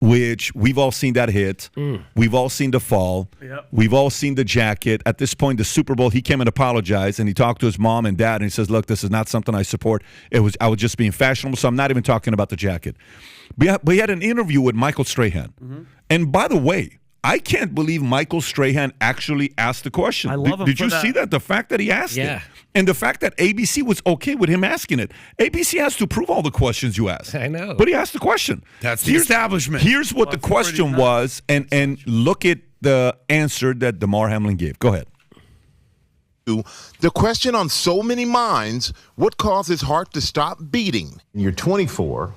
which we've all seen that hit. We've all seen the fall. Yep. We've all seen the jacket. At this point, the Super Bowl, he came and apologized, and he talked to his mom and dad, and he says, look, this is not something I support. I was just being fashionable, so I'm not even talking about the jacket. But he had an interview with Michael Strahan. And by the way, I can't believe Michael Strahan actually asked the question. I love him Did for you that. see that? The fact that he asked it. And the fact that ABC was okay with him asking it. ABC has to prove all the questions you ask. I know. But he asked the question. That's the establishment. Here's what the question was, and look at the answer that Damar Hamlin gave. Go ahead. The question on so many minds, what causes his heart to stop beating? You're 24,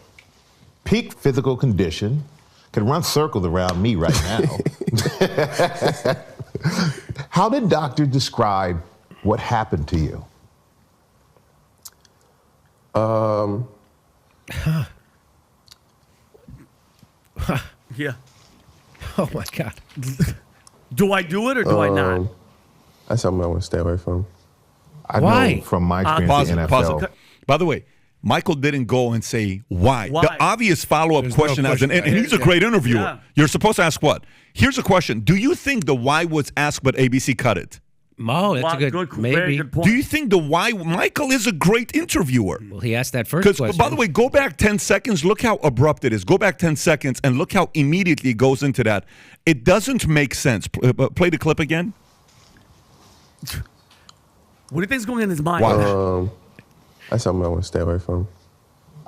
peak physical condition, could run circles around me right now. How did doctors describe what happened to you? Yeah. Oh, my God. Do I do it or do I not? That's something I want to stay away from. I Why? know from my experience in the NFL. Pause it. By the way, Michael didn't go and say why. The obvious follow-up question, and he's a great interviewer. Yeah. You're supposed to ask what? Here's a question. Do you think the why was asked, but ABC cut it? Oh, that's a good, very maybe. good point. Do you think the why? Michael is a great interviewer. Well, he asked that first Because, question. by the way, go back 10 seconds. Look how abrupt it is. Go back 10 seconds and look how immediately it goes into that. It doesn't make sense. Play the clip again. What do you think is going in his mind? Wow. That's something I want to stay away from.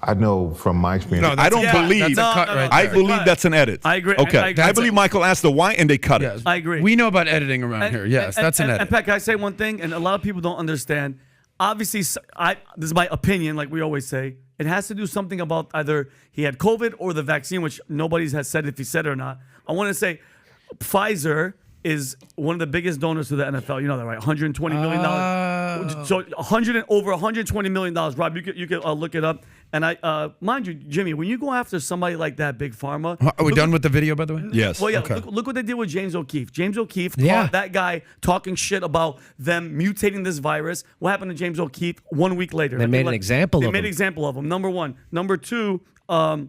I know from my experience. I don't believe. I believe that's an edit. I agree. Okay. I believe Michael asked the why and they cut it. I agree. We know about editing around here. Yes, that's an edit. And Pat, can I say one thing? And a lot of people don't understand. Obviously, this is my opinion, like we always say. It has to do something about either he had COVID or the vaccine, which nobody has said if he said it or not. I want to say Pfizer is one of the biggest donors to the NFL. You know that, right? $120 million. So over $120 million. Rob, you could look it up. And I mind you, Jimmy, when you go after somebody like that, Big Pharma. Are we done with the video, by the way? Yes. Well, yeah. Okay. Look what they did with James O'Keefe. James O'Keefe caught that guy talking shit about them mutating this virus. What happened to James O'Keefe 1 week later? They made an example of him. They made an example of him. Number one. Number two, a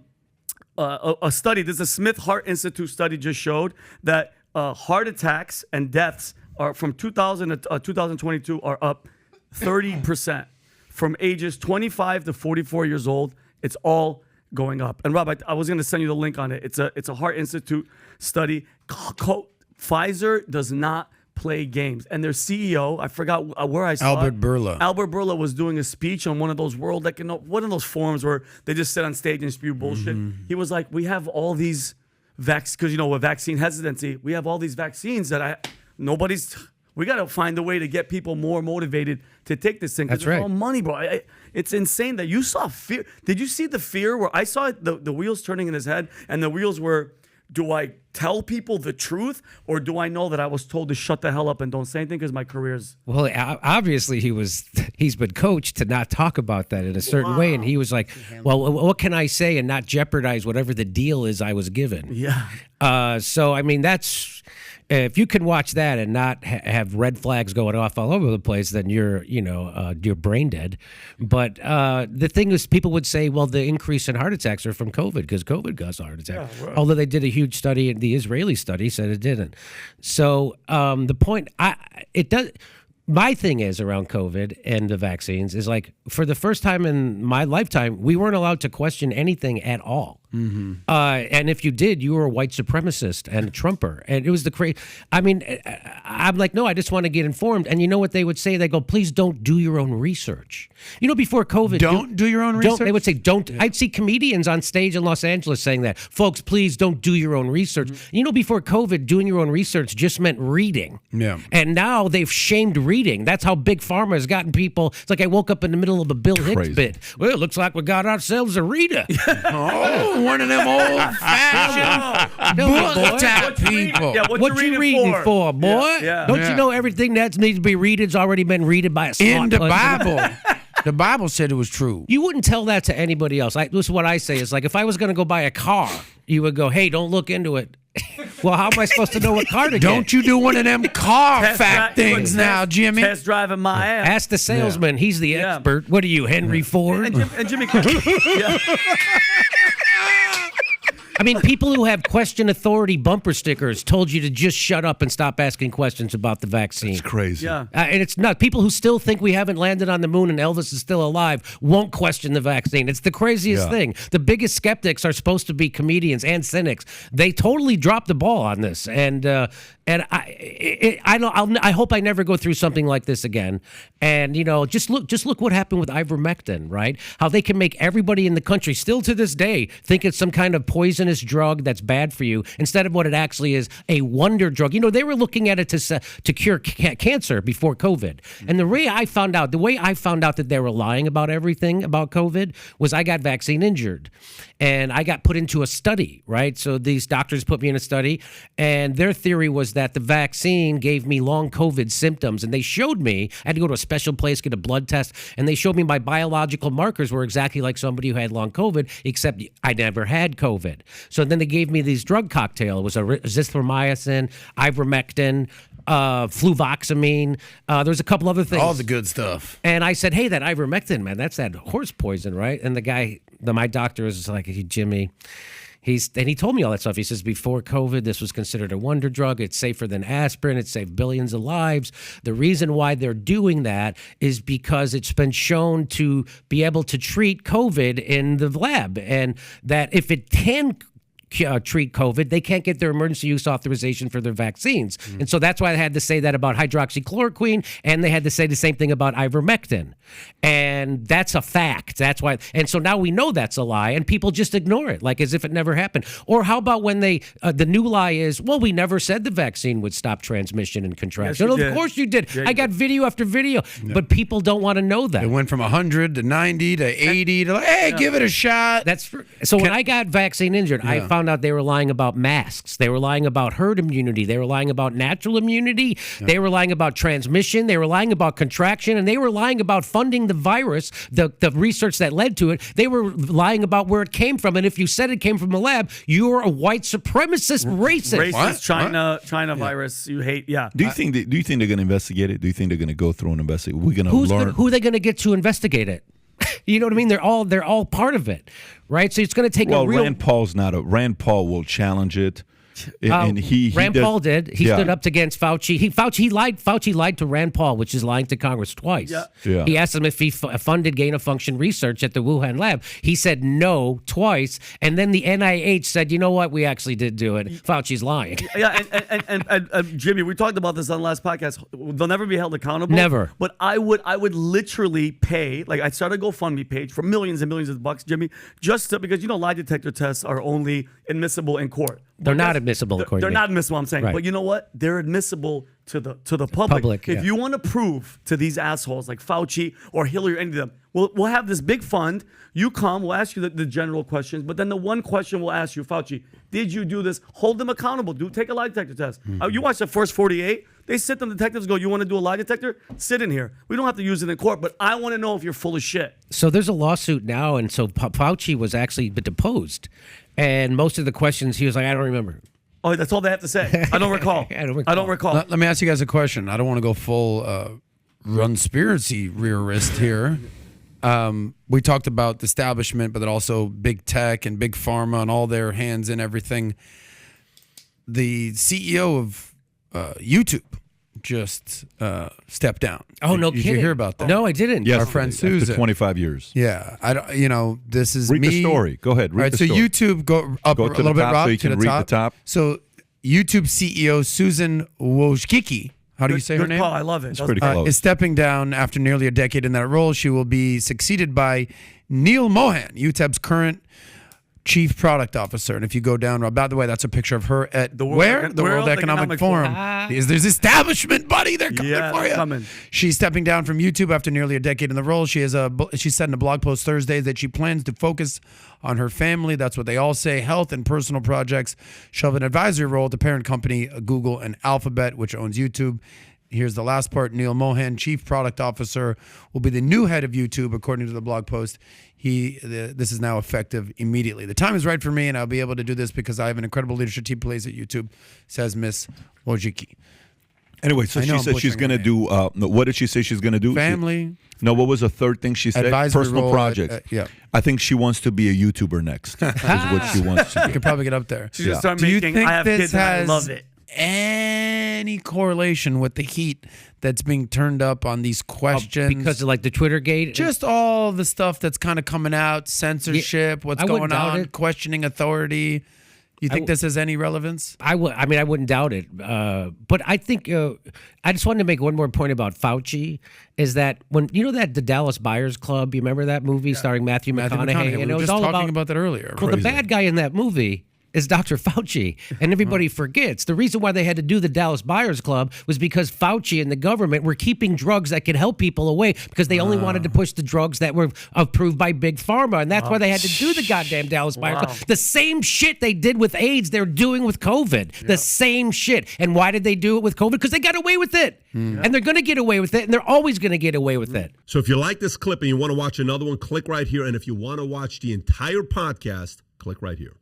study. This is a Smith Heart Institute study just showed that heart attacks and deaths are from 2000 to 2022 are up 30%. From ages 25 to 44 years old, it's all going up. And Rob, I was going to send you the link on it. It's a Heart Institute study. Pfizer does not play games. And their CEO, I forgot where I saw Albert Bourla. Albert Bourla was doing a speech on one of those one of those forums where they just sit on stage and spew bullshit. He was like, we have all these because with vaccine hesitancy, we have all these vaccines that we got to find a way to get people more motivated to take this thing. That's it's right. all money, bro. It's insane that you saw fear. Did you see the fear where I saw the wheels turning in his head, and the wheels were, do I tell people the truth, or do I know that I was told to shut the hell up and don't say anything because my career's... Well, obviously he's been coached to not talk about that in a certain way, and he was like, well, what can I say and not jeopardize whatever the deal is I was given? Yeah. So, I mean, that's... If you can watch that and not have red flags going off all over the place, then you're brain dead. But the thing is, people would say, well, the increase in heart attacks are from COVID because COVID caused a heart attack. Yeah, right. Although they did a huge study, and the Israeli study said it didn't. So the point, it does. My thing is around COVID and the vaccines is like, for the first time in my lifetime, we weren't allowed to question anything at all. And if you did, you were a white supremacist and a Trumper. And it was the crazy. I mean, I'm like, no, I just want to get informed. And you know what they would say? They go, please don't do your own research. Before COVID. Don't do your own research? They would say, don't. Yeah. I'd see comedians on stage in Los Angeles saying that. Folks, please don't do your own research. Before COVID, doing your own research just meant reading. Yeah. And now they've shamed reading. That's how Big Pharma has gotten people. It's like I woke up in the middle of a Bill Hicks bit. Well, it looks like we got ourselves a reader. Oh, one of them old-fashioned book type people. Yeah, what you reading for, boy? Yeah. Don't you know everything that needs to be read has already been readed by a smart In the person? Bible. The Bible said it was true. You wouldn't tell that to anybody else. This is what I say. Is like if I was going to go buy a car, you would go, hey, don't look into it. Well, how am I supposed to know what car to get? Don't you do one of them car fact things now, Jimmy. Test driving my ass. Ask the salesman. He's the expert. What are you, Henry Ford? And Jimmy, I mean, people who have question authority bumper stickers told you to just shut up and stop asking questions about the vaccine. It's crazy. Yeah. And it's not. People who still think we haven't landed on the moon and Elvis is still alive won't question the vaccine. It's the craziest thing. The biggest skeptics are supposed to be comedians and cynics. They totally dropped the ball on this, and I hope I never go through something like this again. And just look what happened with ivermectin, right? How they can make everybody in the country still to this day think it's some kind of poisonous drug that's bad for you, instead of what it actually is, a wonder drug. They were looking at it to cure cancer before COVID. And the way I found out that they were lying about everything about COVID was I got vaccine injured, and I got put into a study, right? So these doctors put me in a study, and their theory was that the vaccine gave me long COVID symptoms, and they showed me, I had to go to a special place, get a blood test, and they showed me my biological markers were exactly like somebody who had long COVID, except I never had COVID. So then they gave me these drug cocktail. It was azithromycin, ivermectin, fluvoxamine. There was a couple other things. All the good stuff. And I said, hey, that ivermectin, man, that's that horse poison, right? And the guy, my doctor was like, hey, Jimmy, and he told me all that stuff. He says, before COVID, this was considered a wonder drug. It's safer than aspirin. It saved billions of lives. The reason why they're doing that is because it's been shown to be able to treat COVID in the lab. And that if it can treat COVID, they can't get their emergency use authorization for their vaccines. And so that's why they had to say that about hydroxychloroquine, and they had to say the same thing about ivermectin. And that's a fact. That's why. And so now we know that's a lie, and people just ignore it, like as if it never happened. Or how about when the new lie is, well, we never said the vaccine would stop transmission and contraction. Yes, you Of did. course you did. Yeah, you I got video after video, but people don't want to know that. It went from 100 to 90 to 80 to hey, give it a shot. So when I got vaccine injured, I found out they were lying about masks. They were lying about herd immunity. They were lying about natural immunity. They were lying about transmission. They were lying about contraction, and they were lying about funding the virus, the research that led to it. They were lying about where it came from. And if you said it came from a lab, you're a white supremacist racist. Racist China virus. You hate. Yeah. Do you think they're going to investigate it? Do you think they're going to go through and investigate? We're going to learn. Who are they going to get to investigate it? You know what I mean? They're all part of it, right? So it's going to take a real. Rand Paul will challenge it. And Paul did. He stood up against Fauci. Fauci lied to Rand Paul, which is lying to Congress twice. Yeah. He asked him if he funded gain-of-function research at the Wuhan lab. He said no twice, and then the NIH said, you know what, we actually did do it. Fauci's lying. Yeah, and Jimmy, we talked about this on the last podcast. They'll never be held accountable. Never. But I would literally pay. Like I started a GoFundMe page for millions and millions of bucks, Jimmy, because lie detector tests are only admissible in court. They're not admissible, according to They're me. not admissible, I'm saying. Right. But you know what? They're admissible to the public. If yeah. you want to prove to these assholes like Fauci or Hillary or any of them, we'll have this big fund. You come, we'll ask you the general questions, but then the one question we'll ask you, Fauci, did you do this? Hold them accountable. Take a lie detector test. You watch the first 48. They sit them, detectives go, you want to do a lie detector? Sit in here. We don't have to use it in court, but I want to know if you're full of shit. So there's a lawsuit now, and so Fauci was actually deposed. And most of the questions, he was like, I don't remember. Oh, that's all they have to say. I don't recall. I don't recall. Let me ask you guys a question. I don't want to go full runspiracy rear wrist here. We talked about the establishment, but then also big tech and big pharma and all their hands in everything. The CEO of YouTube just stepped down. Oh, no Did kidding. you hear about that? No, I didn't. Yes, Our friend after Susan. 25 years. Yeah, I don't. This is Read me. the story. Go ahead. Read All right, the so story. YouTube go up Go a to little the bit, top Rob, so you to can the read the top. So YouTube CEO Susan Wojcicki, how do you say her Good name? call. I love it. It's pretty close. Is stepping down after nearly a decade in that role. She will be succeeded by Neil Mohan, YouTube's current Chief Product Officer. And if you go down, by the way, that's a picture of her at the World Economic Forum. There's establishment, buddy. They're coming for you. They're coming. She's stepping down from YouTube after nearly a decade in the role. She said in a blog post Thursday that she plans to focus on her family. That's what they all say. Health and personal projects. She'll have an advisory role at the parent company, Google and Alphabet, which owns YouTube. Here's the last part. Neil Mohan, Chief Product Officer, will be the new head of YouTube, according to the blog post. This is now effective immediately. The time is right for me, and I'll be able to do this because I have an incredible leadership team in place at YouTube, says Miss Wojcicki. Anyway, so I know she I'm said she's butchering her going to do. What did she say she's going to do? Family. No, what was the third thing she said? Advisory Personal role projects. yeah. I think she wants to be a YouTuber next. Is what she wants to You do. could probably get up there. She's gonna start Do you making. think I have this kids and I has love it. any correlation with the heat that's being turned up on these questions? Because of like the Twitter gate. just all the stuff that's kind of coming out, censorship, what's I going wouldn't doubt on, it. questioning authority. You think this has any relevance? I mean, I wouldn't doubt it. But I think I just wanted to make one more point about Fauci. Is that when that the Dallas Buyers Club? You remember that movie starring Matthew McConaughey? We And it were was just all talking about that earlier. Well, the bad guy in that movie is Dr. Fauci, and everybody forgets. The reason why they had to do the Dallas Buyers Club was because Fauci and the government were keeping drugs that could help people away because they only wanted to push the drugs that were approved by Big Pharma, and that's why they had to do the goddamn Dallas Buyers Club. The same shit they did with AIDS, they're doing with COVID. The same shit. And why did they do it with COVID? Because they got away with it. And they're going to get away with it, and they're always going to get away with it. So if you like this clip and you want to watch another one, click right here. And if you want to watch the entire podcast, click right here.